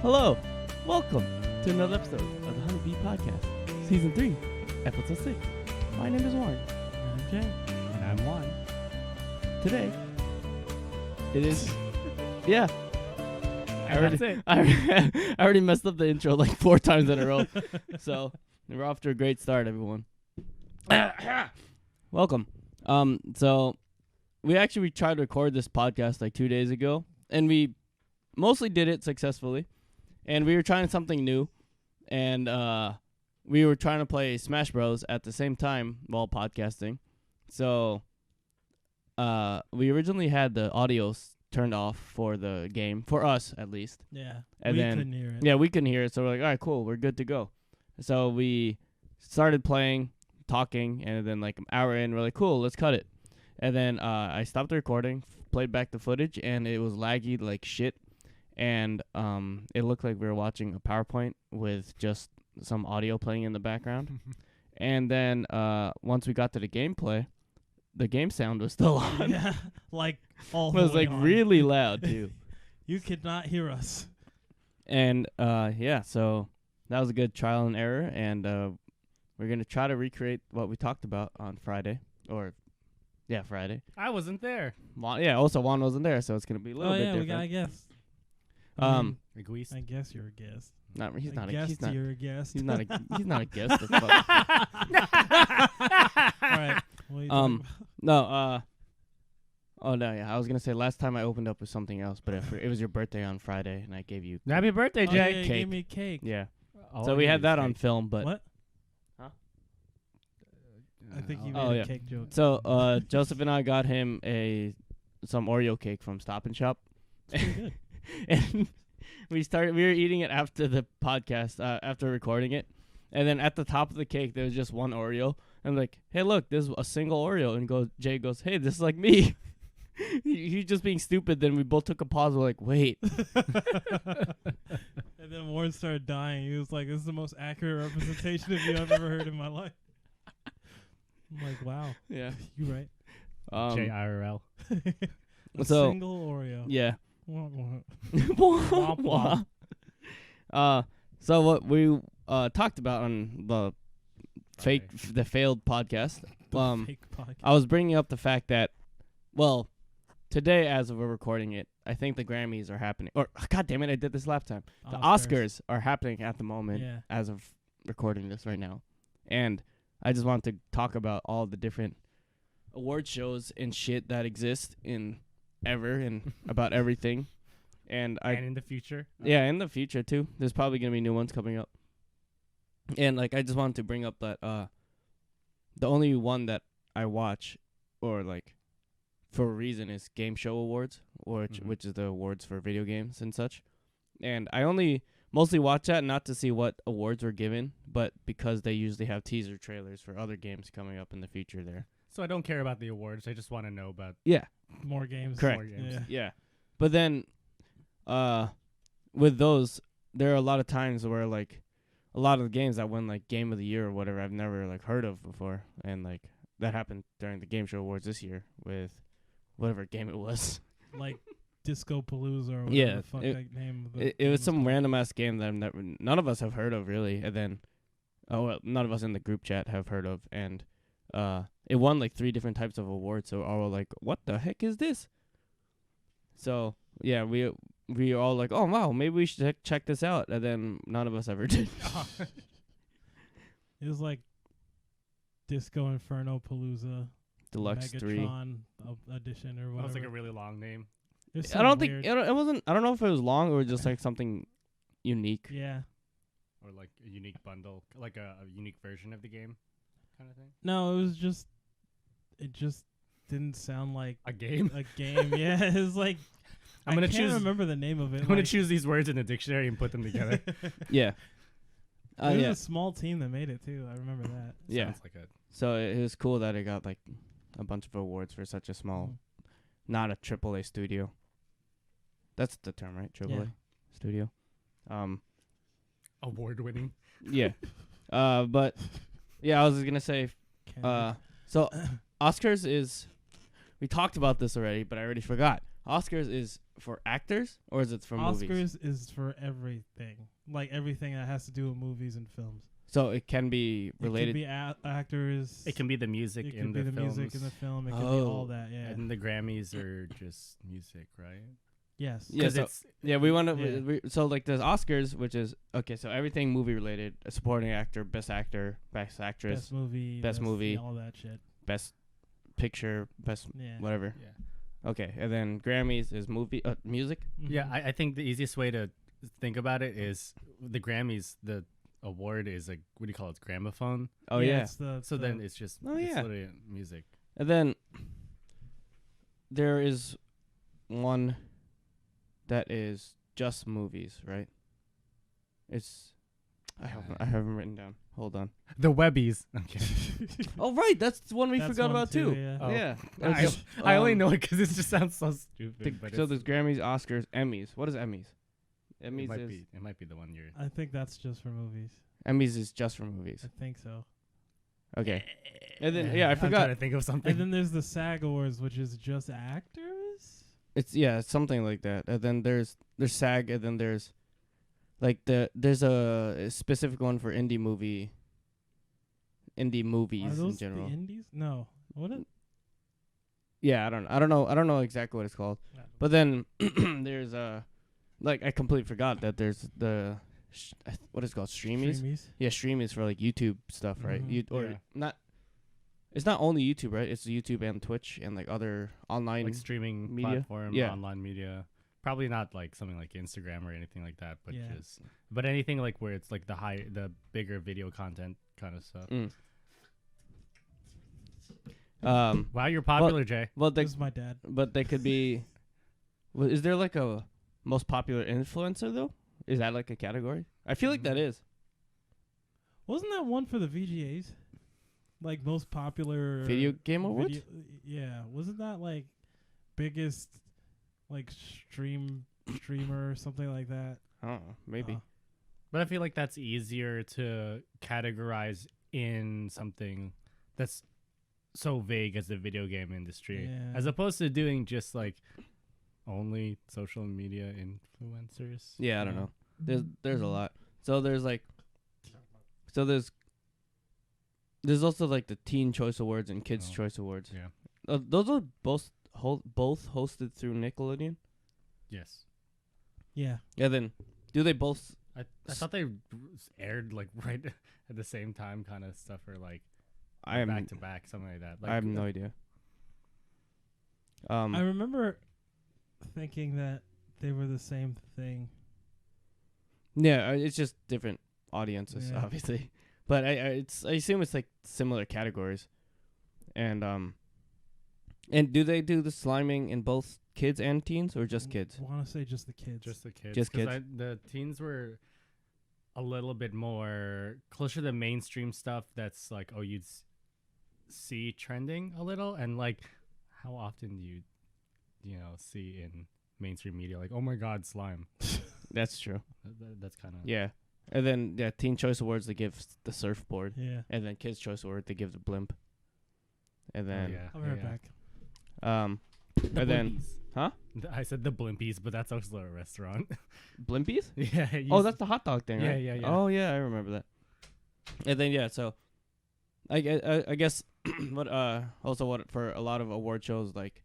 Hello, welcome to another episode of the Honeybee Podcast, Season 3, Episode 6. My name is Juan. And I'm Jay. And I'm Juan. Today, it is, yeah. That's it. I already messed up the intro like 4 times in a row. So, we're off to a great start, everyone. Welcome. So, we tried to record this podcast like 2 days ago, and we mostly did it successfully. And we were trying something new, and we were trying to play Smash Bros. At the same time while podcasting. So, we originally had the audio turned off for the game, for us at least. Yeah, and we then, couldn't hear it. Yeah, we couldn't hear it, so we're like, all right, cool, we're good to go. So we started playing, talking, and then like an hour in, we're like, cool, let's cut it. And then I stopped the recording, played back the footage, and it was laggy like shit. And it looked like we were watching a PowerPoint with just some audio playing in the background. And then once we got to the gameplay, the game sound was still on. Yeah, like all it was like on. really loud too. You could not hear us. And yeah, so that was a good trial and error. And we're going to try to recreate what we talked about on Friday. Yeah, Friday. I wasn't there. Also Juan wasn't there, so it's going to be a little bit different. We got a guest. Egoist. I guess you're a guest. He's not You're a guest. He's not a guest. All right. What are you talking about? Oh no, yeah. I was gonna say last time I opened up with something else, but it was your birthday on Friday, and I gave you Happy birthday, Oh, Jay. yeah, you cake. gave me cake. yeah. Oh, So we had that on film, but What? Huh? I think you Oh, made yeah. a cake joke. so Joseph and I got him some Oreo cake from Stop and Shop, It's pretty good. and we were eating it after the podcast, after recording it, and then at the top of the cake there was just one Oreo. I'm like, hey, look, there's a single Oreo, and Jay goes, hey, this is like me. He's just being stupid. Then we both took a pause. We're like, wait. And then Warren started dying. He was like, this is the most accurate representation of you I've ever heard in my life. I'm like, wow. Yeah. You right. JIRL. A So- single Oreo. Yeah. Wah, wah. Womp womp. So what we talked about on the the failed podcast. The fake podcast. I was bringing up the fact that, well, today as we're recording it, I think the Grammys are happening. Or God damn it, I did this last time. The Oscars are happening at the moment Yeah. as of recording this right now, and I just wanted to talk about all the different award shows and shit that exist and about everything. And in the future. Yeah, in the future too. There's probably gonna be new ones coming up. And like I just wanted to bring up that the only one that I watch or like for a reason is Game Show Awards, which is the awards for video games and such. And I only mostly watch that not to see what awards were given, but because they usually have teaser trailers for other games coming up in the future there. So I don't care about the awards. I just want to know about More games. Correct. more games. Yeah. Yeah. But then with those, there are a lot of times where like a lot of the games that win like Game of the Year or whatever I've never like heard of before, and like that happened during the Game Show Awards this year with whatever game it was. Like Disco Palooza or whatever Yeah, the fuck that name of the It game was some called. random ass game that none of us have heard of really, and then none of us in the group chat have heard of, and it won like 3 different types of awards. So all were like, what the heck is this? So yeah, we were all like, oh wow, maybe we should check this out, and then none of us ever did. It was like Disco Inferno Palooza Deluxe 3. Megatron edition or That whatever. was like a really long name. It was I don't something think weird. it wasn't. I don't know if it was long or just like something unique. Yeah. Or like a unique bundle. Like a unique version of the game kind of thing. No, it just didn't sound like A game? a game. Yeah, it was like I'm gonna I can't choose- remember the name of it. I'm going like, to choose these words in the dictionary and put them together. Yeah. it was Yeah. a small team that made it too. I remember that. Yeah. Sounds like a So it was cool that it got like a bunch of awards for such a small, not a AAA studio. That's the term, right? AAA Yeah. studio. award-winning. Yeah. But yeah, I was just gonna say. Can't So Oscars is. We talked about this already, but I already forgot. Oscars is for actors or is it for Oscars movies? is for everything, like everything that has to do with movies and films. So it can be related. It could be actors. It can be the music It in could be the the films. music in the film. It could be Oh. all that. Yeah. And the Grammys are just music, right? Yes. Yeah, 'Cause so- it's Yeah, we want to. Yeah. So like there's Oscars, which is okay. So everything movie related: a supporting actor, best actress, Best movie. Best movie. yeah, all that shit. best picture, best Yeah. whatever. yeah. Okay, and then Grammys is music. Yeah, Mhm. I think the easiest way to think about it is the Grammys. The award is like, what do you call it? It's gramophone. Oh yeah. It's the, So then it's just Oh, it's yeah. literally music. And then there is one that is just movies, right? It's I haven't written down. Hold on. The Webbies. Okay. Oh right, that's the one we That's forgot one about too. Yeah. Oh. Yeah. I only know it because it just sounds so stupid. The, but so it's- there's Grammys, Oscars, Emmys. What is Emmys? Emmys it might be the one you're. I think that's just for movies. Emmys is just for movies. I think so. Okay. And then I I'm forgot. trying to think of something. And then there's the SAG Awards, which is just actors. It's something like that. And then there's SAG, and then there's like there's a specific one for indie movies Are in those general. the indies? No. What? Yeah, I don't know exactly what it's called. But then there's like I completely forgot that there's the what is it called, Streamies? Yeah, Streamies for like YouTube stuff, right? Mhm. Or Yeah. not. It's not only YouTube, right? It's YouTube and Twitch and like other online. like streaming media? platform, Yeah. online media. Probably not like something like Instagram or anything like that, but Yeah. but anything like where it's like the bigger video content kind of stuff. Mm. Wow, you're popular, Jay. Well, This is my dad. but they could be. Well, is there like a most popular influencer though? Is that like a category? I feel like that is Wasn't that one for the VGAs? Like most popular video game awards. Yeah, wasn't that like biggest like streamer or something like that? I don't know. Maybe. But I feel like that's easier to categorize in something that's so vague as the video game industry, Yeah. as opposed to doing just like only social media influencers. Yeah, I don't know. There's a lot. So there's there's also like the Teen Choice Awards and Kids Oh. Choice Awards. Yeah. Those are both hosted through Nickelodeon. Yes. Yeah. Yeah. Then do they both? I thought they aired like right at the same time, kind of stuff, or like I am. back to back, something like that. Like, I have no idea. I remember thinking that they were the same thing. Yeah, it's just different audiences, Yeah. obviously. But I assume it's like similar categories, and do they do the sliming in both kids and teens or just kids? I want to say just the kids. just the kids. Just 'Cause kids. the teens were a little bit more closer to mainstream stuff. That's like, oh, you'd see trending a little, and like, how often do you see in mainstream media like, oh my god, slime. That's true. That's kind of Yeah, and then Teen Choice Awards they give the surfboard, Yeah. and then Kids Choice Award they give the blimp, and then yeah. I'll be right back. The and then Blimpies. huh? I said the Blimpies, but that's also a restaurant. Blimpies? yeah. Oh, that's the hot dog thing, Yeah, right? yeah, yeah. Oh yeah, I remember that. And then so I guess what also what for a lot of award shows, like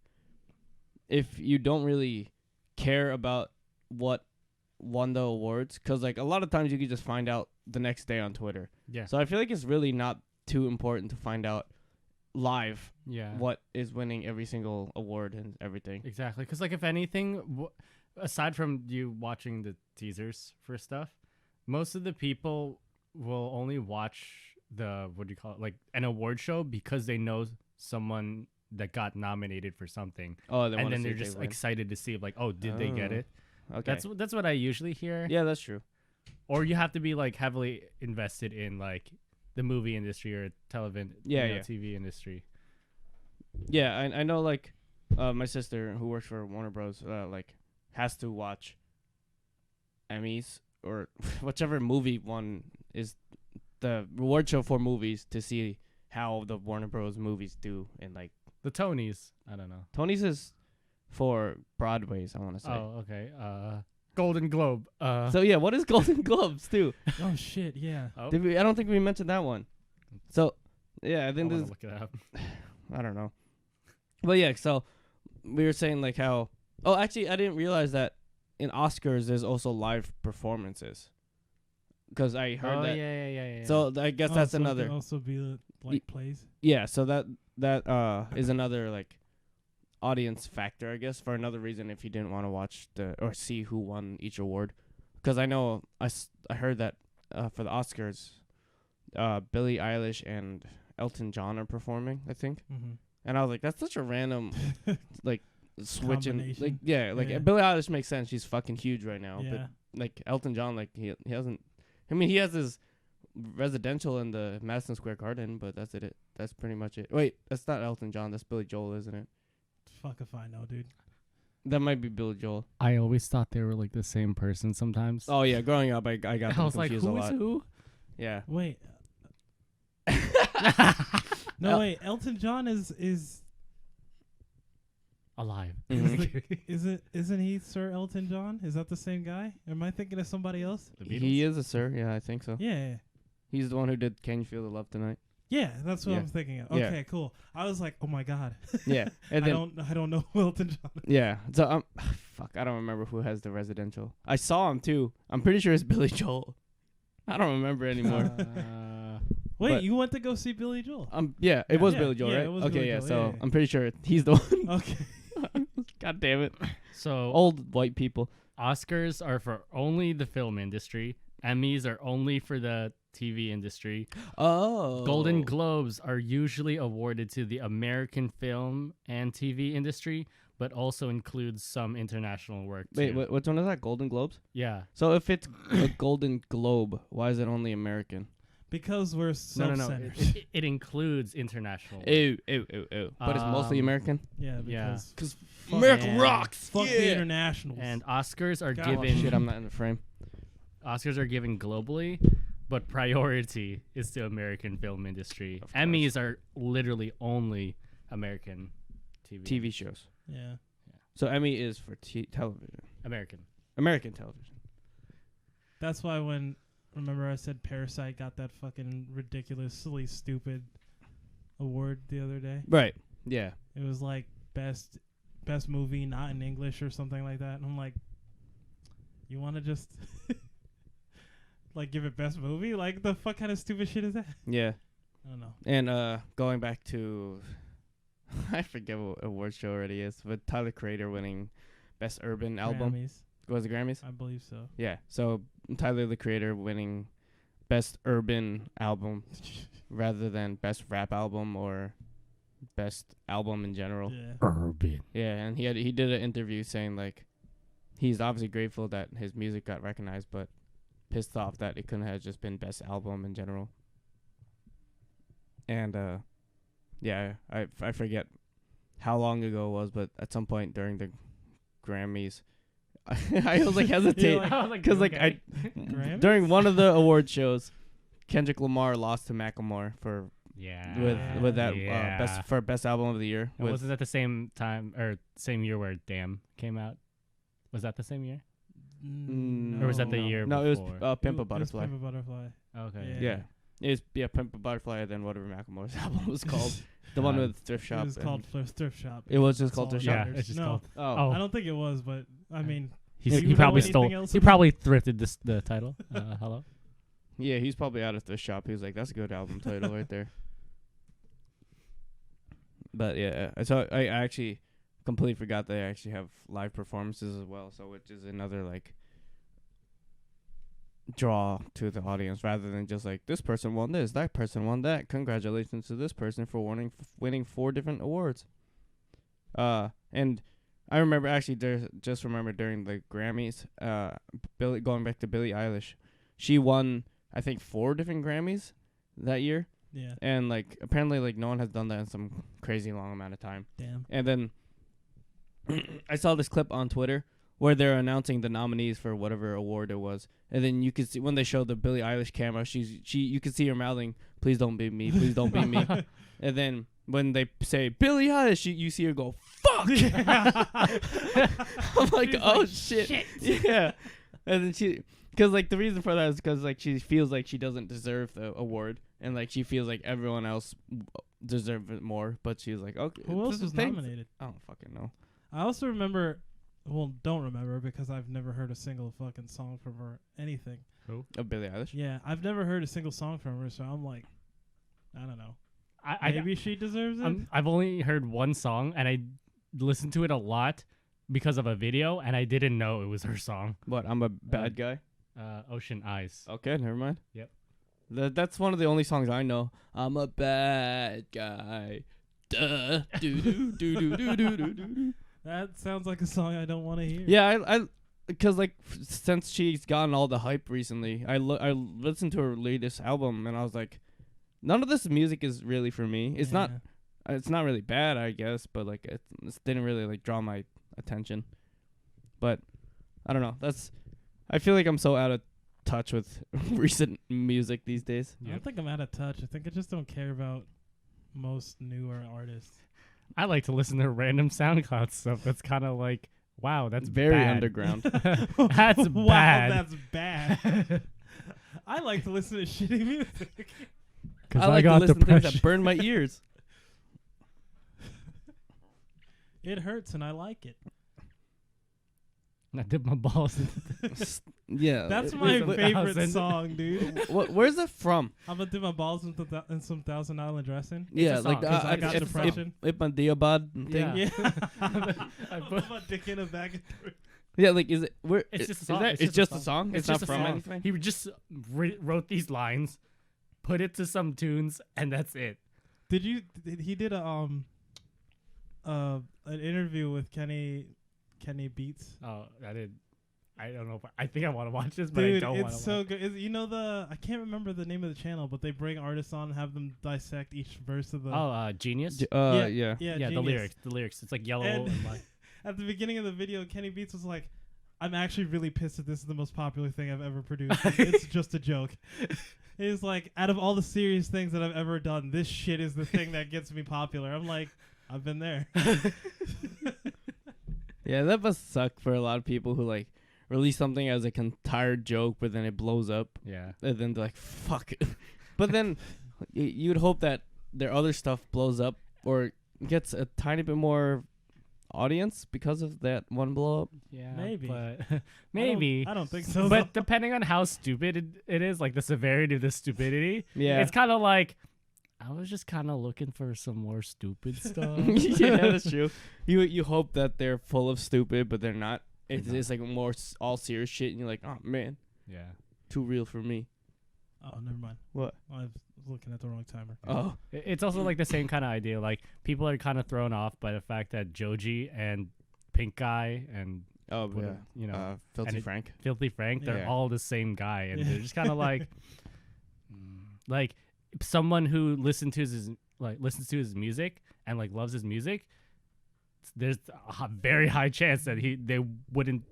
if you don't really care about what won the awards, because like a lot of times you can just find out the next day on Twitter. yeah. So I feel like it's really not too important to find out live yeah. what is winning every single award and everything. Exactly, because like if anything, aside from you watching the teasers for stuff, most of the people will only watch the what do you call it, like an award show because they know someone that got nominated for something, Oh, they and wanna then see they're if they just win. excited to see like, oh, did they get Oh, it? Okay. That's what I usually hear. Yeah, that's true. Or you have to be like heavily invested in like the movie industry or television, Yeah, yeah. TV industry. Yeah, I know like my sister who works for Warner Bros. Like has to watch Emmys or whichever movie one is the reward show for movies to see how the Warner Bros. Movies do, and like The Tonys, I don't know. Tony's is for Broadway's, I want to say. Oh, okay. Golden Globe. So yeah, what is Golden Globes too? Oh shit, yeah. oh, I don't think we mentioned that one. So yeah, I I think wanna this. look it up. I don't know. But yeah, so we were saying like how. Oh, actually, I didn't realize that in Oscars there's also live performances. Because I heard Oh that. yeah. So I guess that's So it another. could also be like plays. Yeah, so that is another like audience factor, I guess, for another reason if you didn't want to watch or see who won each award. Because I know I heard that for the Oscars, Billie Eilish and Elton John are performing, I think. Mm-hmm. And I was like, that's such a random like switch in Combination. like yeah, like Yeah. Billie Eilish makes sense. She's fucking huge right now, Yeah. but like Elton John, like he hasn't. I mean, he has his residential in the Madison Square Garden, but that's it. That's pretty much it. Wait, that's not Elton John. That's Billy Joel, isn't it? Fuck if I know, dude. That might be Billy Joel. I always thought they were like the same person sometimes. Oh yeah, growing up, I got them I was like, confused a who is lot. who? Yeah. Wait. No, wait. Elton John is Alive. Mhm. isn't he Sir Elton John? Is that the same guy? Am I thinking of somebody else? The Beatles? He is a sir. Yeah, I think so. Yeah. He's the one who did "Can You Feel the Love Tonight." Yeah, that's what Yeah. I'm thinking of. Yeah. Okay, cool. I was like, oh my god. Yeah, and then I don't know who Elton John is. yeah. So fuck, I don't remember who has the residential. I saw him too. I'm pretty sure it's Billy Joel. I don't remember anymore. Wait, But- you went to go see Billy Joel? Yeah, it was Yeah, Billy Joel, yeah, right? it was Okay, Billy yeah. Joel, So yeah. I'm pretty sure he's the one. Okay. God damn it, So old white people. Oscars are for only the film industry. Emmys are only for the TV industry. Oh, Golden Globes are usually awarded to the American film and TV industry, but also includes some international work too. Wait, which one is that? Golden Globes. Yeah. So if it's a Golden Globe, why is it only American? Because we're No. self-centered. It includes international work. Ew. But it's mostly Um, American. Yeah, Yeah. because Because fuck America and- rocks. fuck the internationals. And Oscars are God. Oh, given shit, I'm not in the frame. Oscars are given globally, but priority is to American film industry. Of course. Emmys are literally only American TV. TV shows. yeah. So Emmy is for television, American. American television. That's why remember I said Parasite got that fucking ridiculously stupid award the other day? Right. Yeah. It was like best movie not in English or something like that. And I'm like, you want to just like give it best movie? Like the fuck kind of stupid shit is that? Yeah. I don't know. And going back to, I forget what award show already is, but Tyler Creator winning Best Urban Album. Grammys, Was it Grammys? I believe so. Yeah. So Tyler the Creator winning Best Urban Album rather than Best Rap Album or Best Album in general. Yeah. Urban. Yeah, and he did an interview saying like he's obviously grateful that his music got recognized, but pissed off that it couldn't have just been Best Album in general. And yeah, I forget how long ago it was, but at some point during the Grammys, I was like hesitate because like Grammys? during one of the award shows, Kendrick Lamar lost to Macklemore for Yeah. with that Yeah. best album of the year. And was it at the same time or same year where Damn came out? Was that the same year? Mm, Or was that the no. year No, it was before? Pimp a It was Butterfly. Pimp a Butterfly. Okay. Yeah. It's Pimp a Butterfly, and then whatever Macklemore's album was called. The one with Thrift Shop. It was and- called Thrift Shop. It was just That's called all Thrift that Shop? Yeah, matters. it's just No, called. Oh, I don't think it was, but I mean, He you know probably anything stole. else He about probably thrifted the title. Hello. yeah, he's probably out of Thrift Shop. He was like, that's a good album title right there. But yeah, so I actually completely forgot they actually have live performances as well, so which is another like draw to the audience rather than just like this person won this, that person won that. Congratulations to this person for winning 4 different awards. And I remember actually just remember during the Grammys, going back to Billie Eilish, she won I think 4 different Grammys that year, yeah, and like apparently like no one has done that in some crazy long amount of time. damn. And then I saw this clip on Twitter where they're announcing the nominees for whatever award it was, and then you could see when they show the Billie Eilish camera, you could see her mouthing, "Please don't beat me, please don't beat me." And then when they say Billie Eilish, you see her go, "Fuck!" fuck. I'm like, oh shit. Yeah. And then because like the reason for that is because like she feels like she doesn't deserve the award, and like she feels like everyone else deserves it more. But she's like, okay, Who else was nominated? I don't fucking know. I also remember, well, don't remember because I've never heard a single fucking song from her. Anything. Who? Oh, Billie Eilish. Yeah, I've never heard a single song from her, so I'm like, I don't know. I Maybe she deserves it. I've only heard one song, and I listened to it a lot because of a video, and I didn't know it was her song. What? I'm a bad guy. Ocean Eyes. Okay, never mind. Yep. That's one of the only songs I know. I'm a bad guy. Duh. Do do do do do do do do. That sounds like a song I don't want to hear. Yeah, I because like since she's gotten all the hype recently, I listened to her latest album and I was like, none of this music is really for me. It's not really bad, I guess, but like it didn't really like draw my attention. But I don't know. I feel like I'm so out of touch with recent music these days. I don't think I'm out of touch. I think I just don't care about most newer artists. I like to listen to random SoundCloud stuff. That's kind of like, wow, that's very bad. underground. That's Wow, bad. that's bad. I like to listen to shitty music. I like to listen to things that burn my ears. It hurts and I like it. I dip my balls into Yeah, That's my Wisdom favorite Thousand. song, dude. Where's it from? I'm gonna dip my balls in some Thousand Island dressing. Yeah, a like song, 'cause I got depression. Ip Diabad thing. Yeah. Yeah. I I put- put my dick in a bag of Yeah, like is it? Where? It's just a is song. that- It's just a song. It's It's not just a from song. anything. He just wrote these lines, put it to some tunes, and that's it. He did an interview with Kenny Beats. Oh, I don't know. I think I want to watch this, but I Dude, don't want to. it's so good. You know I can't remember the name of the channel, but they bring artists on and have them dissect each verse of the. Genius. Yeah. Yeah, Genius. the lyrics. It's like yellow And- and like. At the beginning of the video, Kenny Beats was like, "I'm actually really pissed that this is the most popular thing I've ever produced. It's just a joke." He's like, "Out of all the serious things that I've ever done, this shit is the thing that gets me popular." I'm like, I've been there. Yeah, that must suck for a lot of people who like release something as like an entire joke, but then it blows up, Yeah. and then they're like, "Fuck it." But then you'd hope that their other stuff blows up or gets a tiny bit more audience because of that one blow up. Yeah. Maybe. But maybe. I don't think so. But depending on how stupid it is, like the severity of the stupidity, Yeah, it's kind of like I was just kind of looking for some more stupid stuff. yeah, that's true. You hope that they're full of stupid, but they're not. It's like more all serious shit, and you're like, oh man, Yeah. too real for me. Oh, never mind. What? I was looking at the wrong timer. Oh, It's also like the same kind of idea. Like people are kind of thrown off by the fact that Joji and Pink Guy and what yeah, you know, Filthy and it- Frank. Filthy Frank, they're Yeah. all the same guy, and Yeah. they're just kind of like someone who listens to his music and like loves his music. There's a very high chance that they wouldn't,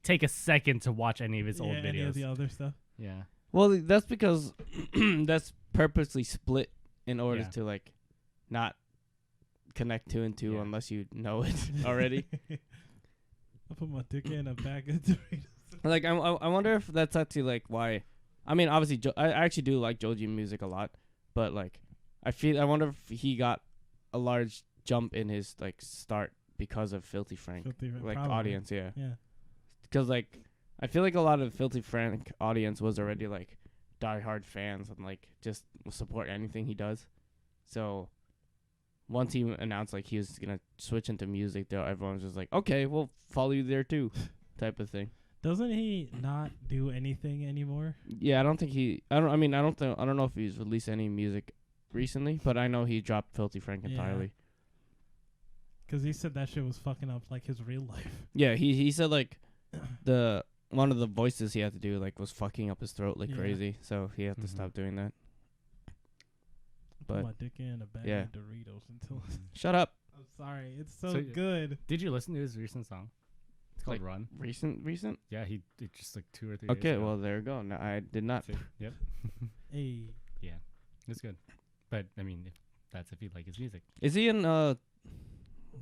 take a second to watch any of his old Any of videos. the other stuff. Yeah. Well, that's because that's purposely split in order Yeah. to like not connect two and two Yeah. unless you know it already. I put my dick in a bag of Doritos. Like I wonder if that's actually like why. I mean, obviously, I actually do like Joji music a lot, but like I wonder if he got a large jump in his like start because of Filthy Frank, like Probably. audience, yeah. Yeah. Because like I feel like a lot of Filthy Frank audience was already like diehard fans and like just will support anything he does. So once he announced like he was gonna switch into music, though, everyone was just like, okay, we'll follow you there too, type of thing. Doesn't he not do anything anymore? Yeah, I don't know if he's released any music recently, but I know he dropped Filthy Frank Yeah. entirely. Because he said that shit was fucking up like his real life. Yeah, he said like one of the voices he had to do like was fucking up his throat like Yeah. crazy, so he had to Mhm. stop doing that. Put But my dick in a bag yeah. of Doritos until. shut up. I'm sorry. It's so, So, good. Did you listen to his recent song? It's called Like, Run. Recent? Yeah, he did just like 2 or 3 days Okay, ago. well there you go. No, I did not. See? Yep. Hey. It's good. But I mean, if you like his music. Is he in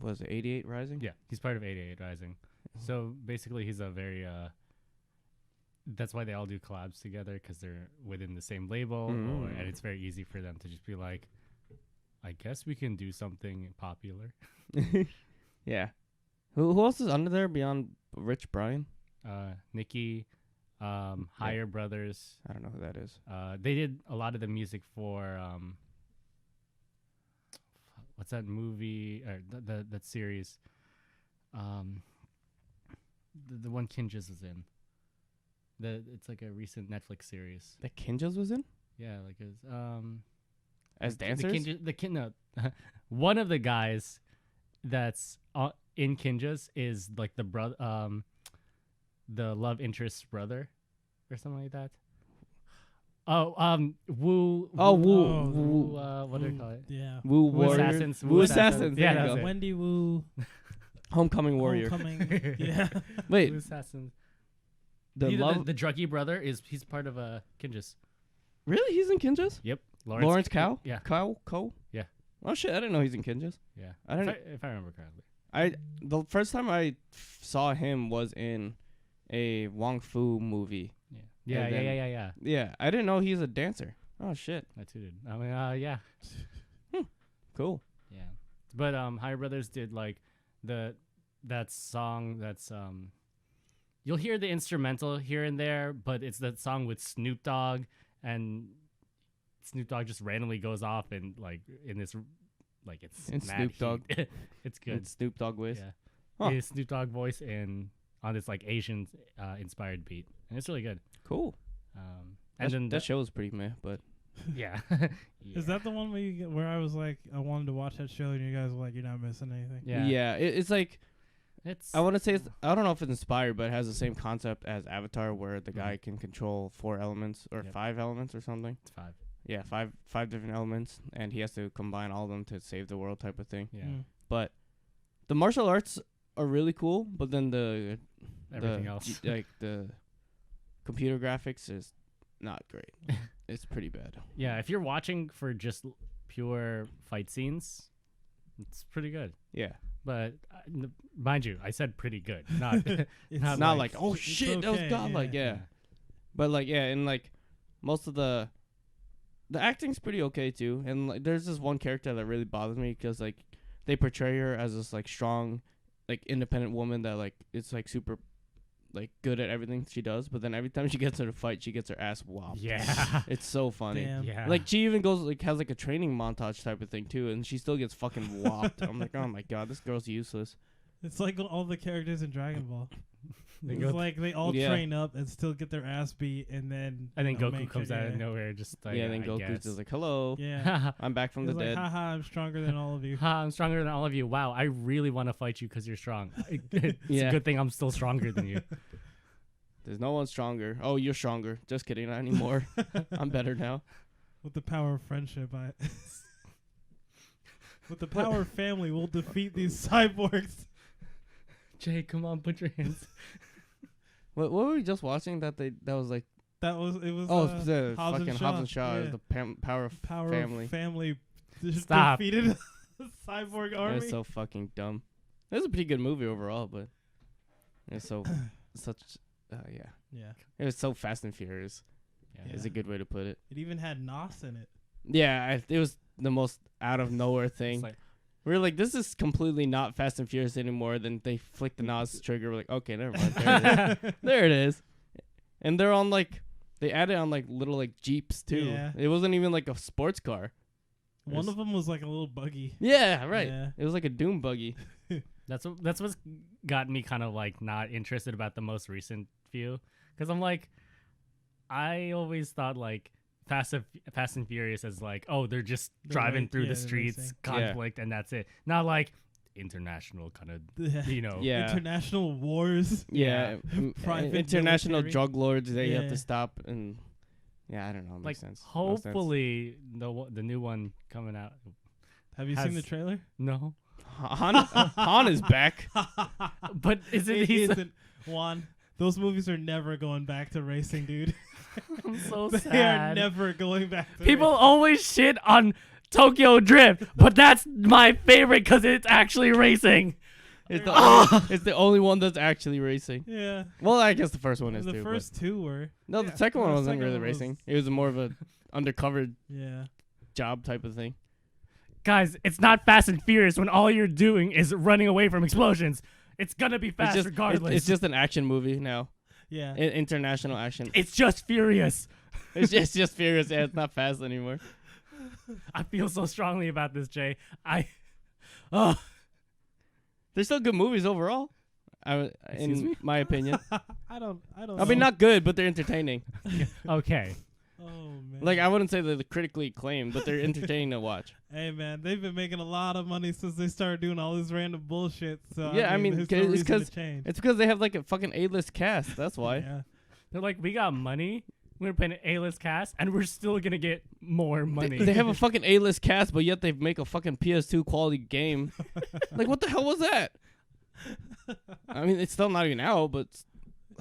was it 88 Rising? Yeah, he's part of 88 Rising. So basically, he's a very. That's why they all do collabs together because they're within the same label, and it's very easy for them to just be like, I guess we can do something popular. Yeah. Who else is under there beyond Rich Brian? Nikki, Higher Brothers. I don't know who that is. They did a lot of the music for what's that movie or that series? The one Kinjaz is in. It's like a recent Netflix series. That Kinjaz was in? Yeah, like As dancers? One of the guys that's in Kinjaz is like the brother, the love interest's brother, or something like that. Wu. Oh, Wu. What do they call it? Yeah. Wu Warrior. Assassins. Wu Assassins. Yeah, There you that's go. it. Wendy Wu. Homecoming Warrior. Homecoming. Yeah. Wait, Wu Assassins. the love. The druggy brother he's part of Kinjaz. Really? He's in Kinjaz? Yep. Lawrence Cow? Yeah. Cow? Yeah. Oh shit! I didn't know he's in Kinjaz. Yeah. I don't. If I remember correctly. The first time I saw him was in a Wong Fu movie. Yeah. And then- Yeah. Yeah, I didn't know he's a dancer. Oh shit! I too did. I mean, yeah. Cool. Yeah. But Higher Brothers did like that song that's you'll hear the instrumental here and there, but it's that song with Snoop Dogg, and Snoop Dogg just randomly goes off and like in this like it's In mad Snoop Dogg. heat. It's good. Good Snoop Dogg voice. Yeah. Huh. His Snoop Dogg voice and on this like Asian inspired beat, and it's really good. Cool. And then that show was pretty meh, but yeah. Is that the one where I was like, I wanted to watch that show, and you guys were like, you're not missing anything? Yeah. It's like It's I want to say I don't know if it's inspired, but it has the same concept as Avatar, where the guy can control 4 elements or 5 elements or something. It's 5. Yeah, five different elements, and he has to combine all of them to save the world, type of thing. Yeah. But the martial arts are really cool, but then Everything else. like the computer graphics is not great. It's pretty bad. Yeah, if you're watching for just pure fight scenes, it's pretty good. Yeah, But mind you, I said pretty good, not It's not like oh it's shit, that was okay, godlike. Yeah. But like and like most of the acting's pretty okay too. And like there's this one character that really bothers me because like they portray her as this like strong, like independent woman that like it's like super like good at everything she does, but then every time she gets in a fight, she gets her ass whopped. Yeah. It's so funny. Damn. Yeah. Like she even goes like has like a training montage type of thing too, and she still gets fucking whopped. I'm like, oh my god, this girl's useless. It's like all the characters in Dragon Ball. They It's go like they all Yeah. train up and still get their ass beat, and then Goku comes out of nowhere, just like yeah, then I Goku's guess. just like, hello, Yeah, I'm back from he's the like, dead. haha, I'm stronger than all of you. Ha, I'm stronger than all of you. Wow, I really want to fight you because you're strong. It's Yeah. a good thing I'm still stronger than you. There's no one stronger. Oh, you're stronger. Just kidding, not anymore. I'm better now. With the power of friendship, with the power of family, we'll defeat these cyborgs. Jay, come on, put your hands. What were we just watching that was like It was the Hobbs and fucking Shaw. Hobbs and Shaw, Yeah. the power of power family. of family just Stop. defeated a cyborg It army. was so fucking dumb. It was a pretty good movie overall, but it's so such Yeah, it was so Fast and Furious. Yeah. Is a good way to put it. it even had Nos in it. Yeah, it was the most out of nowhere thing. It's like, We were like, this is completely not Fast and Furious anymore. Then they flick the NOS trigger. We're like, okay, never mind. There it is. There it is. And they're on like, they added on like little like Jeeps too. Yeah. It wasn't even like a sports car. One of them was like a little buggy. Yeah, right. Yeah. It was like a Doom buggy. that's what's got me kind of like not interested about the most recent few, because I'm like, I always thought like Fast and Furious as like, oh, they're just They're driving like- through yeah, the they're streets, racing. conflict, and that's it. Not like international kind of, you know. Yeah. International wars. Yeah. Private International military. drug lords, they have Yeah. to stop. And yeah, I don't know. It Like, makes sense. No sense. hopefully the new one coming out. Have you seen the Has- trailer? No, Han is back. but isn't It he? isn't. Juan, those movies are never going back to racing, dude. I'm so They are sad. never going back to People racing. always shit on Tokyo Drift, but that's my favorite because it's actually racing. It's the only one that's actually racing. Yeah. Well, I guess the first one is The too. first two were. No, Yeah. the second one The wasn't second really one was- racing. It was more of a undercover Yeah. job type of thing. Guys, it's not Fast and Furious when all you're doing is running away from explosions. It's gonna be fast regardless. It's just an action movie now. Yeah. International action. It's just furious. It's just furious. Yeah, it's not fast anymore. I feel so strongly about this, Jay. Oh, They're still good movies overall. Excuse In me? my opinion. I don't. I know. mean, not good, but they're entertaining. okay. Oh man. Like, I wouldn't say they're critically acclaimed, but they're entertaining to watch. Hey man, they've been making a lot of money since they started doing all this random bullshit. So Yeah, I mean, there's no it's reason to 'cause- change. It's because they have like a fucking A-list cast. That's why. Yeah. They're like, we got money. We're paying an A-list cast, and we're still gonna get more money. They have a fucking A-list cast, but yet they make a fucking PS2 quality game. Like, what the hell was that? I mean, it's still not even out, but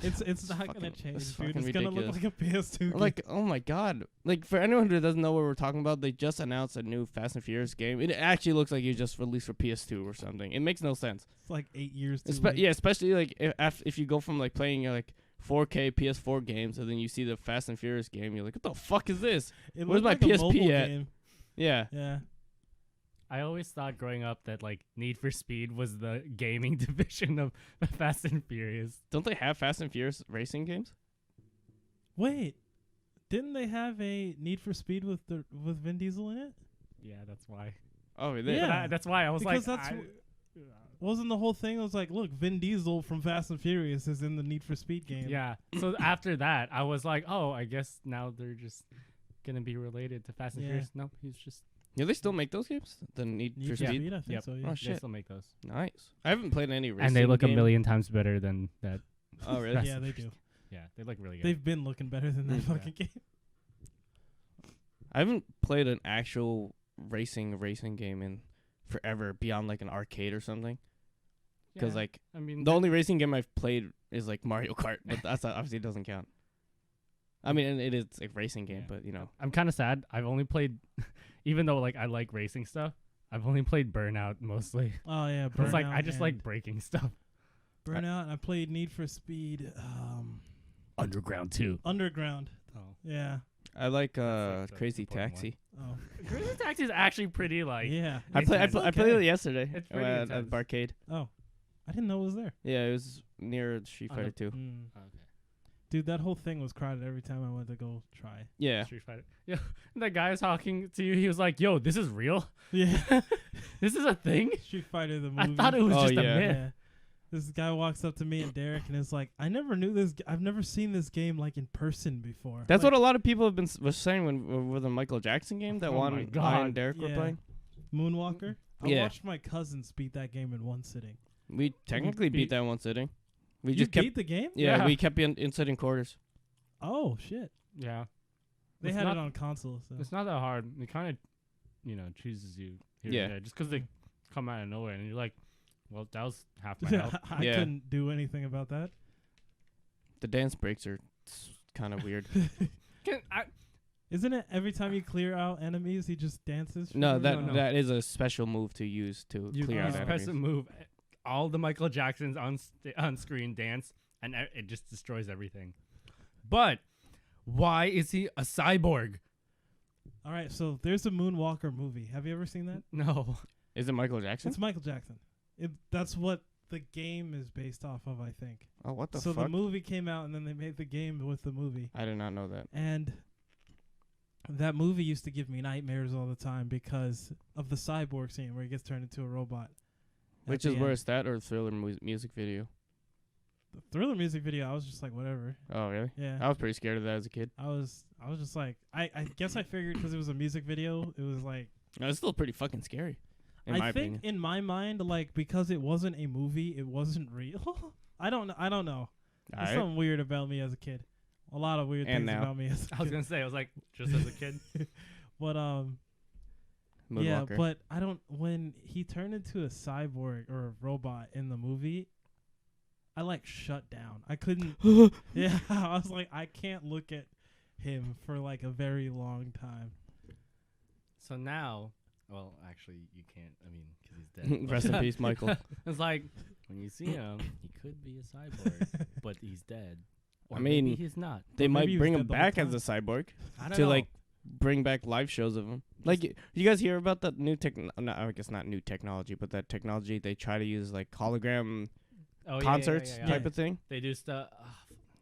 It's not fucking- gonna change, it's dude. fucking It's gonna look ridiculous. like a PS2 game. like, oh my god! Like, for anyone who doesn't know what we're talking about, they just announced a new Fast and Furious game. It actually looks like it just released for PS2 or something. It makes no sense. It's like 8 years too late. Yeah, especially like if you go from like playing like 4K PS4 games and then you see the Fast and Furious game, you're like, what the fuck is this? It Where's looked my like a PSP mobile at? game. Yeah. Yeah. I always thought growing up that like Need for Speed was the gaming division of Fast and Furious. Don't they have Fast and Furious racing games? Wait, didn't they have a Need for Speed with Vin Diesel in it? Yeah, that's why. Oh, they Yeah. That's why I was Because like, that's Wasn't the whole thing? It was like, look, Vin Diesel from Fast and Furious is in the Need for Speed game. yeah. So after that, I was like, oh, I guess now they're just gonna be related to Fast and Yeah. Furious. Nope, he's just Yeah, they still make those games. The Need Need for for Speed. Speed, I think Yep. so. Yeah. Oh they shit, still make those, nice. I haven't played any racing. and they look game. a million times better than that. Oh really? Yeah, they do. Yeah, they look really good. They've been looking better than that Mm. fucking game. I haven't played an actual racing game in forever beyond like an arcade or something. Because Yeah, like I mean, the only racing game I've played is like Mario Kart, but that's obviously doesn't count. I mean, and it is a racing game, Yeah. but you know. I'm kind of sad. I've only played, even though like I like racing stuff, I've only played Burnout mostly. Oh yeah, It's like I Burnout just and like breaking stuff. Burnout. And I played Need for Speed. Underground 2. Underground. Oh. Yeah. I like like the Crazy important one. Taxi. Oh. Crazy Taxi is actually pretty like. Yeah. I It's played I, nice. pl- I Okay. played it yesterday It's pretty at intense. Barcade. Oh, I didn't know it was there. Yeah, it was near Street On the- Fighter 2. Mm. Okay. Dude, that whole thing was crowded every time I went to go try. Yeah. Street Fighter. Yeah, that guy was talking to you. He was like, "Yo, this is real. Yeah. This is a thing." Street Fighter the movie. I thought it was Oh, just yeah. a myth. Yeah. This guy walks up to me and Derek and is like, I never knew this. I've never seen this game like in person before. That's like, what a lot of people have been was saying when with the Michael Jackson game that Oh Juan my and God. Derek were Yeah. playing. Moonwalker. I Yeah. watched my cousins beat that game in one sitting. We technically beat beat- that one sitting. We You just kept beat the game? Yeah. we kept in sitting quarters. Oh shit! Yeah, They It's had not- it on console. So. it's not that hard. It kind of, chooses you here Yeah. and there just because they come out of nowhere, and you're like, "Well, that was half my health." I Yeah. couldn't do anything about that. The dance breaks are kind of weird. Isn't it every time you clear out enemies, he just dances? for No, you? that no. that is a special move to use to You clear out press press enemies. a move. All the Michael Jacksons on screen dance, and it just destroys everything. But why is he a cyborg? All right, so there's a Moonwalker movie. Have you ever seen that? No. Is it Michael Jackson? It's Michael Jackson. That's what the game is based off of, I think. Oh, what the So fuck? the movie came out, and then they made the game with the movie. I did not know that. And that movie used to give me nightmares all the time because of the cyborg scene where he gets turned into a robot. at Which the is end. worse, that or Thriller music video? The Thriller music video, I was just like, whatever. Oh, really? Yeah. I was pretty scared of that as a kid. I was just like, I guess I figured because it was a music video, it was like, No, it's still pretty fucking scary. In my I think opinion. in my mind, like, because it wasn't a movie, it wasn't real. I don't know. There's Alright. something weird about me as a kid. A lot of weird And things now. about me as a I was kid. gonna say, I was like, just as a kid. But yeah, Moonwalker. but I don't. When he turned into a cyborg or a robot in the movie, I like shut down. I couldn't. Yeah, I was like, I can't look at him for like a very long time. So now Well, actually, you can't. I mean, because he's dead. Rest in peace, Michael. It's like when you see him, he could be a cyborg, but he's dead. Or I mean, maybe he's not. They Or maybe might he was bring him dead the whole back as a time. cyborg I don't to know. like bring back live shows of him. Like, you guys hear about that new I guess not new technology, but that technology they try to use like hologram concerts yeah. type of thing. They do stuff.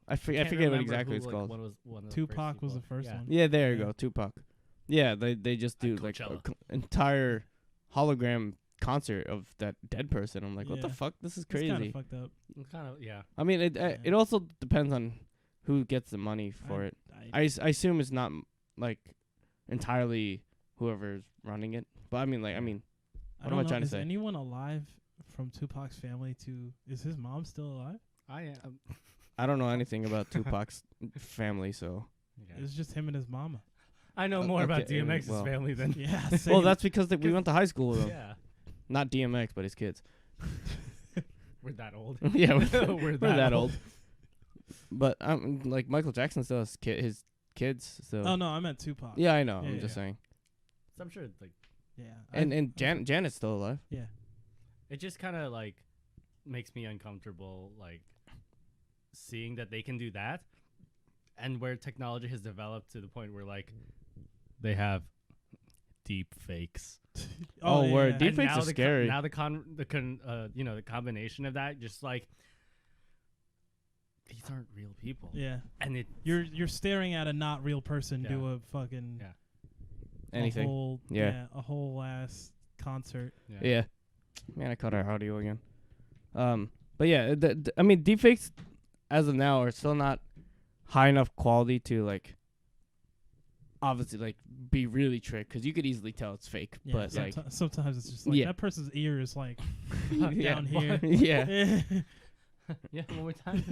I forget what exactly it's called. Tupac was the first one. Yeah, there you Yeah. go, Tupac. Yeah, they just do At like an Coachella. entire hologram concert of that dead person. I'm like, what the Yeah. fuck? This is It's kind crazy. of fucked up. Kind of, yeah. I mean, it Yeah. it also depends on who gets the money for it. I assume it's not like entirely whoever's running it, but I mean, like, I what don't am I know, trying to is say? anyone alive from Tupac's family is his mom still alive? I am. I don't know anything about Tupac's family, so Yeah. It's just him and his mama. I know more about okay, DMX's well. family than. Yeah. well, same. that's because we went to high school with him. Yeah. Not DMX, but his kids. We're that old. Yeah, We're we're that old. But like Michael Jackson still has his kids. So Oh no, I meant Tupac. yeah, I know. Yeah, I'm yeah, just yeah. saying. So I'm sure, like, Yeah. And Janet's still alive. Yeah. it just kind of like makes me uncomfortable, like seeing that they can do that, and where technology has developed to the point where like they have deep fakes. Oh, yeah, word. yeah. Deep And fakes now are scary. Now the combination of that, just like these aren't real people. Yeah. And it You're staring at a not real person do Yeah. a fucking Yeah. Anything. a whole ass concert. Yeah. Man, I cut our audio again. But yeah, I mean, deepfakes as of now are still not high enough quality to like obviously like be really tricked, because you could easily tell it's fake. Yeah, But like, sometimes it's just like Yeah. that person's ear is like yeah, down here. yeah. Yeah, one more time.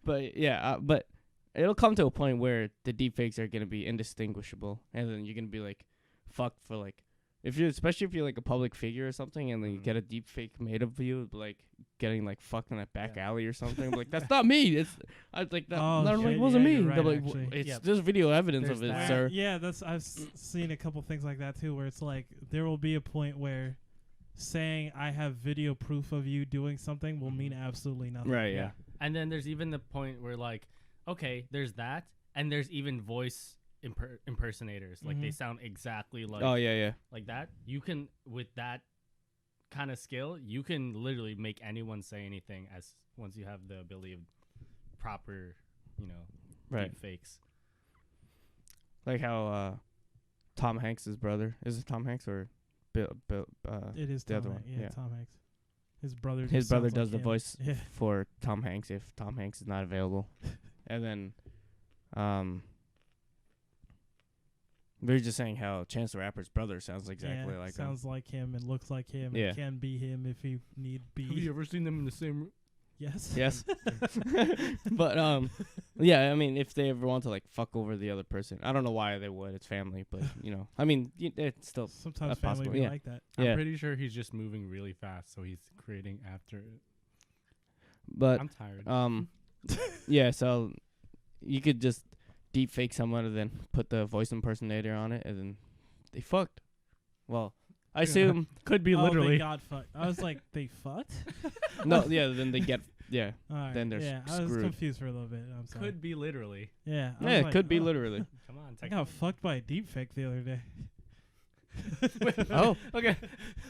But yeah, but it'll come to a point where the deepfakes are gonna be indistinguishable, and then you're gonna be like fucked for like, especially if you're like a public figure or something, and then you Mhm. get a deep fake made of you, like getting like fucked in a back Yeah. alley or something. Like, that's not me. It's I was like that. Oh, I'm like, shit, wasn't yeah, me. you're They're right, like, actually. it's Yep. there's video evidence There's of it, that. sir. Yeah, I've seen a couple things like that too, where it's like there will be a point where saying I have video proof of you doing something will mean absolutely nothing. Right. Yeah. And then there's even the point where like, okay, there's that, and there's even voice impersonators. Like they Mhm. sound exactly like Oh yeah. Yeah. like that. You can, with that kind of skill, you can literally make anyone say anything as once you have the ability of proper, Right. deep fakes. Like how Tom Hanks' brother, is it Tom Hanks or Bill? It is The Tom other Hanks. one, Yeah, yeah. Tom Hanks. His brother. His just brother sounds does like the him. voice Yeah. for Tom Hanks if Tom Hanks is not available. And then they're just saying how Chance the Rapper's brother sounds exactly like him. sounds like him and looks like him Yeah. and can be him if he need be. ever seen them in the same room? Yes. Yes. But yeah, I mean, if they ever want to like fuck over the other person, I don't know why they would. It's family, but I mean, it's still Sometimes That's family possible, be yeah. like that. yeah. I'm pretty sure he's just moving really fast, so he's creating after it. But I'm tired. yeah, so you could just deep fake someone and then put the voice impersonator on it, and then they fucked. Well, I assume Could be Oh, literally. they got fucked. I was like, they fucked? no. Yeah, then they get yeah. All right. Then they're yeah, I was screwed. confused for a little bit. I'm sorry. Could be literally. Yeah. I Yeah, was it like, could be oh, literally. Come on, I got fucked by a deep fake the other day. Oh. Okay.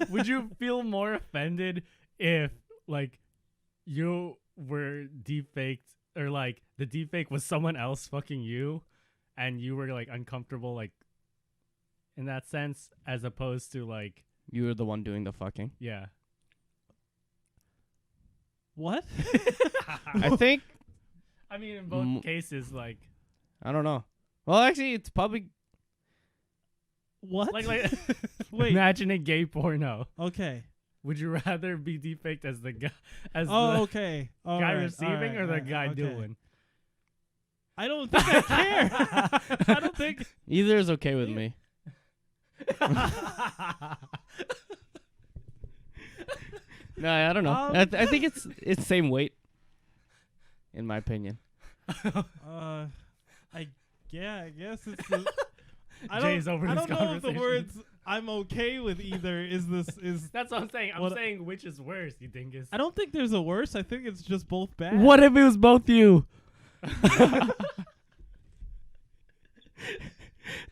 Would you feel more offended if like you were deep faked, or like the deep fake was someone else fucking you and you were like uncomfortable like in that sense, as opposed to like You were the one doing the fucking. yeah. What? I think I mean in both Mm. cases like I don't know. Well, actually, it's probably What? like Wait. imagine a gay porno. Okay. Would you rather be deep faked as the guy as Oh, the okay. All guy right, receiving all right, or the all right, guy okay. doing? I don't think I care. I don't think. either is okay with me. No, I don't know. I think it's same weight, in my opinion. I guess it's. The, I Jay's don't, over I this don't know if the conversation. words. I'm okay with either. Is That's what I'm saying. I'm What- saying which is worse, you dingus. I don't think there's a worse. I think it's just both bad. What if it was both you?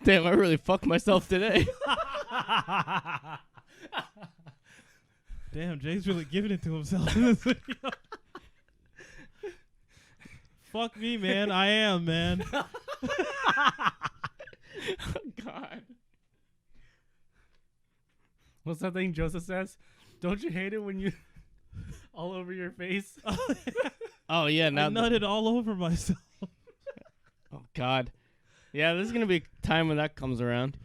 Damn, I really fucked myself today. Damn, Jay's really giving it to himself in this video. Fuck me, man. I am, man. Oh, God. What's that thing Joseph says? Don't you hate it when you all over your face? Oh, yeah. I Now nutted all over myself. oh, God. Yeah, there's going to be a time when that comes around.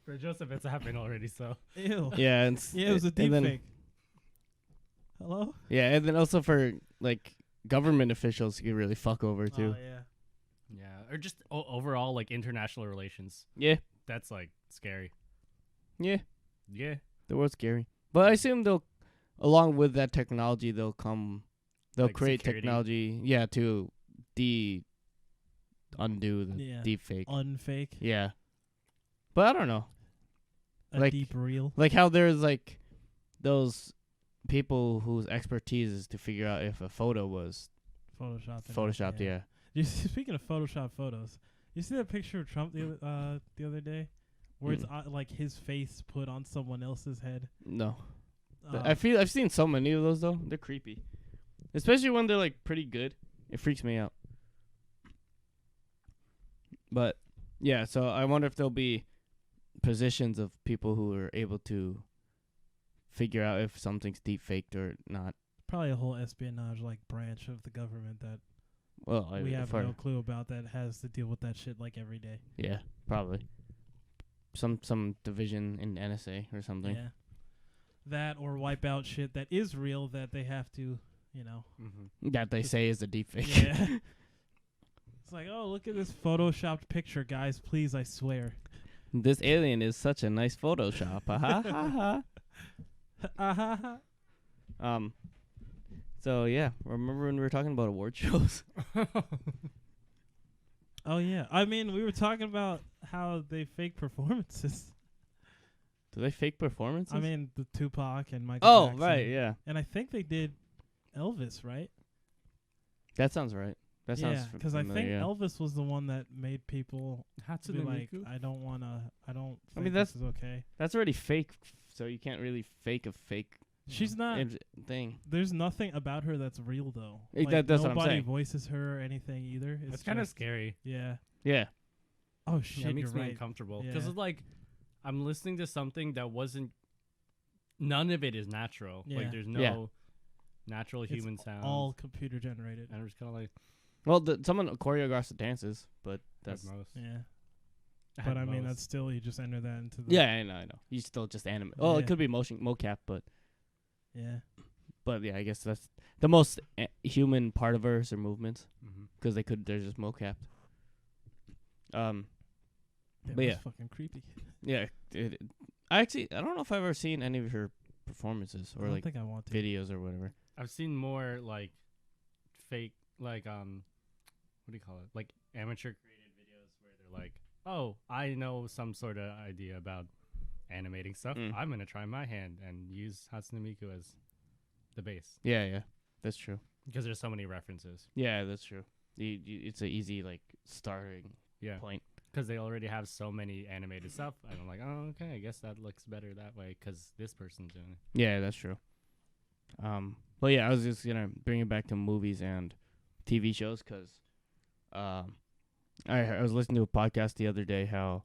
For Joseph, it's happened already, so. Ew. Yeah. Yeah, it was a and deep then- fake. Hello? Yeah, and then also for, like, government officials you really fuck over, too. Oh, yeah. Yeah, or just overall, like, international relations. Yeah. That's, like, scary. Yeah. Yeah. The world's scary. But I assume along with that technology, they'll Like create security. technology, to undo the Yeah. deep fake. Unfake. Yeah. But I don't know. A Like- deep reel. Like how there's like those people whose expertise is to figure out if a photo was Photoshopped. photoshopped, yeah. Speaking of Photoshop photos, you see that picture of Trump the other day? Where it's like his face put on someone else's head. No. Um, I've seen so many of those though. They're creepy. Especially when they're like pretty good. It freaks me out. But yeah, so I wonder if there'll be positions of people who are able to figure out if something's deep faked or not. probably a whole espionage like branch of the government that Well, we have no clue about that has to deal with that shit like every day. Yeah, probably. Some division in NSA or something. Yeah. That or wipe out shit that is real that they have to, Mm-hmm. That they say is a deep fake. Yeah. It's like, oh, look at this photoshopped picture, guys. Please, I swear. This alien is such a nice Photoshop. Ha ha ha. So yeah, remember when we were talking about award shows? Oh, yeah. I mean, we were talking about how they fake performances. Do they fake performances? I mean, the Tupac and Michael oh Jackson. right, yeah, And I think they did Elvis, right? that sounds right. That sounds Yeah, because I think yeah. Elvis was the one that made people be like, I don't think mean, this is okay. That's already fake, so you can't really fake a fake She's not. thing. There's nothing about her that's real, though. That's what I'm nobody saying. voices her or anything either. It's kind of just- scary. Yeah. Yeah, Oh, Yeah, shit, it makes you're me right. uncomfortable because Yeah. it's like I'm listening to something that wasn't. None of it is natural. Yeah. Like there's no Yeah. natural It's human sounds. All computer generated. and I'm just kind of like well, someone choreographs the dances, but that's at most. Yeah. At But I mean, most. that's still, you just enter that into the. yeah, I know. You still just animate. Oh, Yeah. it could be mocap, Yeah. but yeah, I guess that's the most human part of hers or movements Mhm. because they're just mocapped. That But was yeah. fucking creepy. Yeah, I don't know if I've ever seen any of her performances I or don't like think I want to. videos or whatever. I've seen more like fake, like what do you call it? Like amateur created videos where they're like, "Oh, I know some sort of idea about animating stuff. Mm. I'm gonna try my hand and use Hatsune Miku as the base Yeah, that's true. because there's so many references. Yeah, that's true. It's an easy like starting Yeah, point. because they already have so many animated stuff. And I'm like, oh, okay, I guess that looks better that way because this person's doing it. Yeah, that's true. But yeah, I was just gonna bring it back to movies and TV shows because, I was listening to a podcast the other day how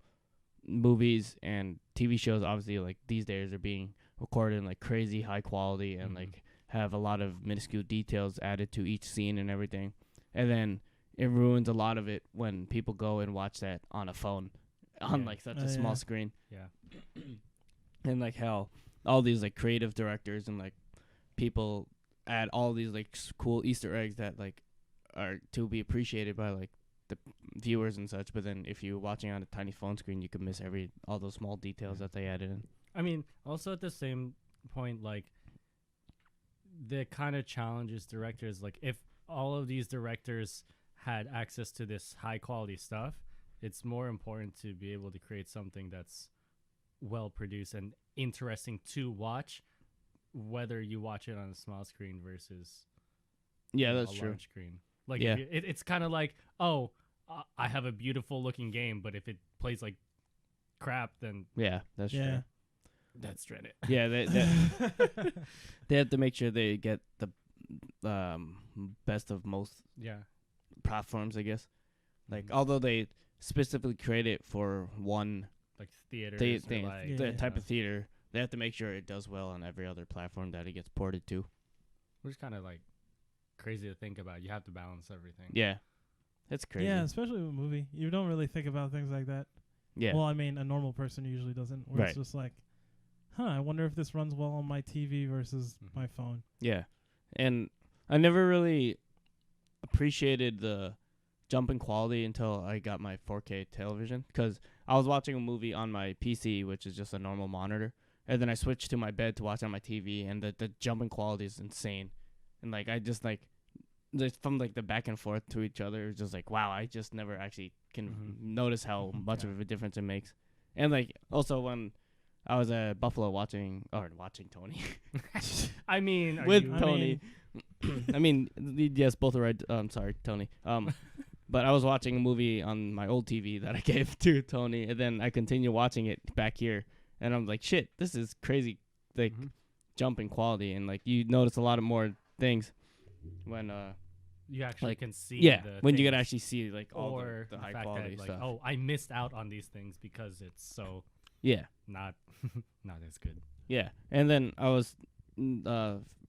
movies and TV shows obviously like these days are being recorded in like crazy high quality and Mhm. like have a lot of minuscule details added to each scene and everything, and then it ruins a lot of it when people go and watch that on a phone on Yeah. like such Oh, a small yeah. screen. Yeah. And like how all these like creative directors and like people add all these like cool Easter eggs that like are to be appreciated by like the viewers and such, but then if you're watching on a tiny phone screen you could miss all those small details that they added in. I mean, also at the same point, like, the kind of challenges directors, like, if all of these directors had access to this high quality stuff, it's more important to be able to create something that's well produced and interesting to watch, whether you watch it on a small screen versus Yeah, you know, that's a true. large screen. Like Yeah. it's kind of like, oh, I have a beautiful looking game, but if it plays like crap, then Yeah, that's Yeah. true. that's dread it. Yeah, they have to make sure they get the best of most Yeah. platforms, I guess. Like, Mhm. although they specifically create it for one Like theaters, they, or they, like, the Yeah. type of theater, they have to make sure it does well on every other platform that it gets ported to. which is kind of like crazy to think about. You have to balance everything. Yeah, it's crazy. Yeah, especially with a movie. You don't really think about things like that. Yeah, Well, I mean, a normal person usually doesn't. Where Right. it's just like, I wonder if this runs well on my TV versus Mhm. my phone. yeah, and I never really appreciated the jump in quality until I got my 4K television, because I was watching a movie on my PC, which is just a normal monitor, and then I switched to my bed to watch on my TV, and the jump in quality is insane, and like I just like from like the back and forth to each other, it's just like, wow, I just never actually can Mhm. notice how Mhm, much yeah. of a difference it makes. And like also when I was at Buffalo watching Tony I mean, are with you, Tony. I mean, yes, both are right. Sorry, Tony. But I was watching a movie on my old TV that I gave to Tony, and then I continue watching it back here, and I'm like, shit, this is crazy, like Mhm. jump in quality, and like you notice a lot of more things when you actually like, can see. yeah, the when you can things, actually see like all or the high fact quality that, like, stuff. oh, I missed out on these things because it's so Yeah, not not as good. yeah, and then I was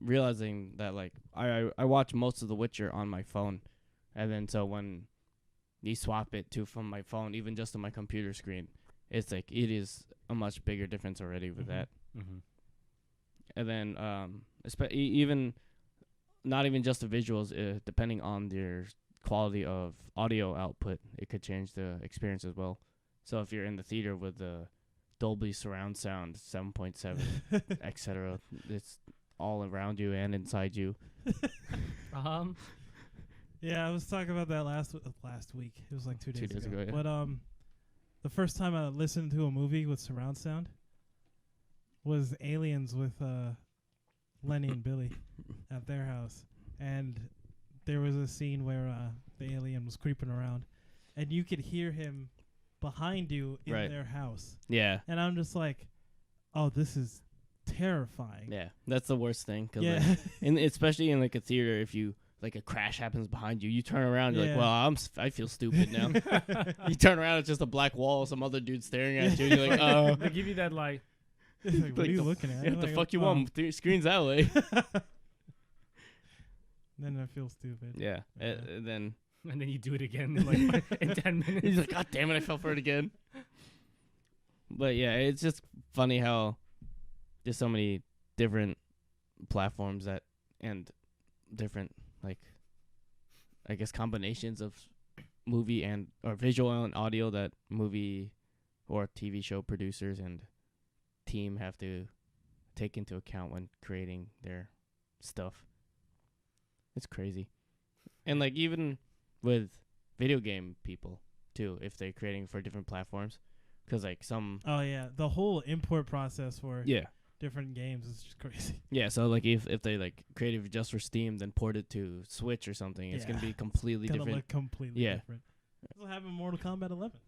realizing that like I watch most of The Witcher on my phone, and then so when you swap it to from my phone, even just on my computer screen, it's like it is a much bigger difference already with Mhm. that. Mm-hmm. And then even not even just the visuals, depending on their quality of audio output, it could change the experience as well. So if you're in the theater with the Dolby surround sound 7.7, etc., it's all around you and inside you. Yeah, I was talking about that last week. It was like 2 days, 2 days ago, yeah. But the first time I listened to a movie with surround sound was Aliens with Lenny and Billy at their house, and there was a scene where the alien was creeping around, and you could hear him behind you in Right. their house, Yeah. and I'm just like, oh, this is terrifying. Yeah, that's the worst thing. Cause Yeah. like, especially in like a theater, if you like a crash happens behind you, you turn around, you're Yeah. like, well, I feel stupid now. You turn around, it's just a black wall, some other dude staring at you. You're like, oh, They give you that like, It's like, what Like are you the- looking at? yeah, what the Like, fuck you oh. want? Screens that way. Then I feel stupid. Yeah, Yeah. and then and then you do it again like in 10 minutes. he's like, God damn it, I fell for it again. But yeah, it's just funny how there's so many different platforms that and different like I guess combinations of movie and or visual and audio that movie or TV show producers and team have to take into account when creating their stuff. It's crazy. And like even with video game people too, if they're creating for different platforms, because like some Oh yeah, the whole import process for yeah different games is just crazy. yeah. So like if they like create it just for Steam, then port it to Switch or something, it's gonna Yeah. be completely Gonna different. look completely Yeah. different. This will happen in Mortal Kombat 11.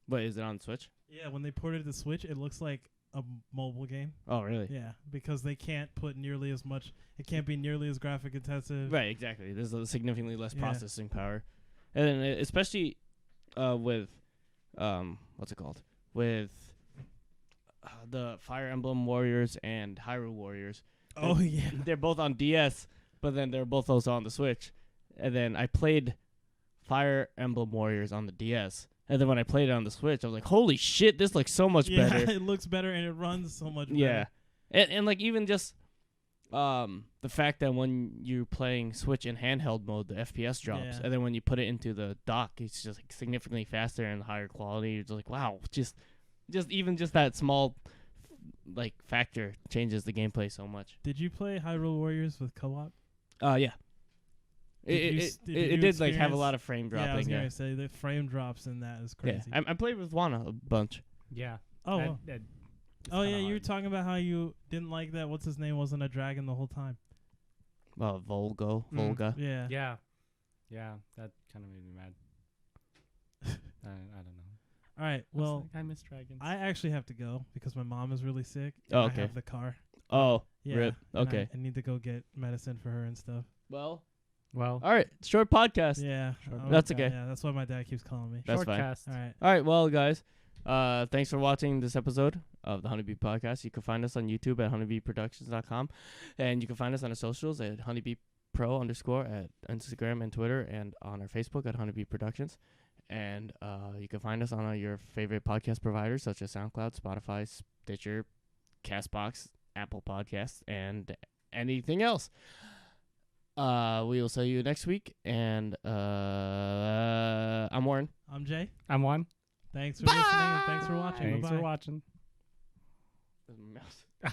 But is it on Switch? Yeah, when they ported it to Switch, it looks like a mobile game. Oh really? Yeah, because they can't put nearly as much. It can't be nearly as graphic intensive. Right, exactly. There's a significantly less Yeah. processing power, and then especially with what's it called with the Fire Emblem Warriors and Hyrule Warriors. Oh yeah. They're both on DS, but then they're both also on the Switch. And then I played Fire Emblem Warriors on the DS, and then when I played it on the Switch, I was like, "Holy shit, this looks so much Yeah, better!" it looks better and it runs so much better. Yeah, and like even just the fact that when you're playing Switch in handheld mode, the FPS drops, Yeah. and then when you put it into the dock, it's just like significantly faster and higher quality. You're just like, wow, just even just that small like factor changes the gameplay so much. Did you play Hyrule Warriors with co-op? Yeah, It did like have a lot of frame dropping. Yeah, I was gonna say the frame drops in that is crazy. Yeah, I played with Juan a bunch. Yeah. Oh, That- well. that- it's Oh kinda yeah, you were hard. talking about how you didn't like that. What's his name wasn't a dragon the whole time. Volga. Yeah. Yeah. Yeah. That kind of made me mad. I don't know. All right. I was Well, like, I miss dragons. I actually have to go because my mom is really sick. Oh, and okay. I have the car. Oh, Yeah. rip. and Okay. I need to go get medicine for her and stuff. Well, well, all right. Short podcast. Yeah. Sure. That's okay. Yeah, that's why my dad keeps calling me. That's fine. shortcast. All right. All right. Well, guys, thanks for watching this episode of the Honeybee Podcast. You can find us on YouTube at honeybeeproductions.com, and you can find us on our socials at honeybeepro_ at Instagram and Twitter, and on our Facebook at Honeybee Productions. And you can find us on your favorite podcast providers such as SoundCloud, Spotify, Stitcher, Castbox, Apple Podcasts, and anything else. We will see you next week. And I'm Warren. I'm Jay. I'm Juan. Thanks for listening and thanks for watching. Thanks Bye-bye. for watching. Mouse.